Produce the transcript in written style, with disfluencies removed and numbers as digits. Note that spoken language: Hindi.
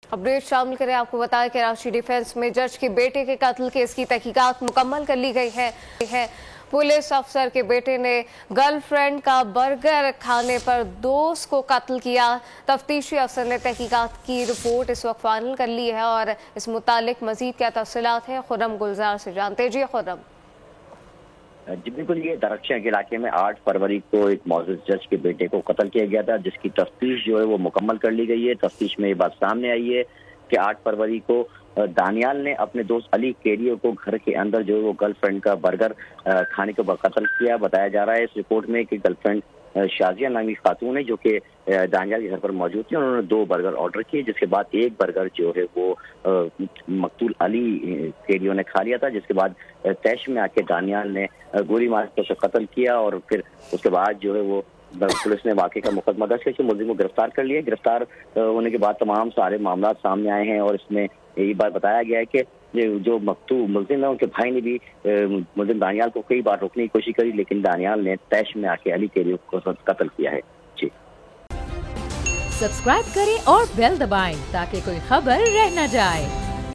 अपडेट शामिल करें। आपको बताया कि कराची डिफेंस में जज के बेटे के कत्ल केस की तहकीकात मुकम्मल कर ली गई है। पुलिस अफसर के बेटे ने गर्लफ्रेंड का बर्गर खाने पर दोस्त को कत्ल किया। तफ्तीशी अफसर ने तहकीकात की रिपोर्ट इस वक्त फाइनल कर ली है और इस मुतालिक मजीद क्या तफसीलात हैं खुर्रम गुलजार से जानते जी। खुर्रम जी बिल्कुल, ये दरख्शिया के इलाके में 8 फरवरी को एक मौजूद जज के बेटे को कत्ल किया गया था, जिसकी तफ्तीश जो है वो मुकम्मल कर ली गई है। तफ्तीश में ये बात सामने आई है कि 8 फरवरी को दानियाल ने अपने दोस्त अली केरियो को घर के अंदर जो है वो गर्लफ्रेंड का बर्गर खाने के बाद कत्ल किया। बताया जा रहा है इस रिपोर्ट में कि गर्लफ्रेंड शाजिया नामी खातून है जो कि दानियाल के घर पर मौजूद थी। उन्होंने 2 बर्गर ऑर्डर किए, जिसके बाद एक बर्गर जो है वो मकतूल अली केरियो ने खा लिया था, जिसके बाद तैश में आके दानियाल ने गोली मार के उसे कत्ल किया और फिर उसके बाद जो है वो पुलिस ने वाकई का मुकदमा दर्ज करके मुलजिम को गिरफ्तार कर लिया। गिरफ्तार होने के बाद तमाम सारे मामला सामने आए हैं और इसमें यही बात बताया गया है कि जो मुलजिम है उनके भाई ने भी मुलजिम दानियाल को कई बार रोकने की कोशिश करी, लेकिन दानियाल ने तैश में आके अली केरियो को कत्ल किया है। जी सब्सक्राइब करें और बेल दबाएं ताकि कोई खबर रह न जाए।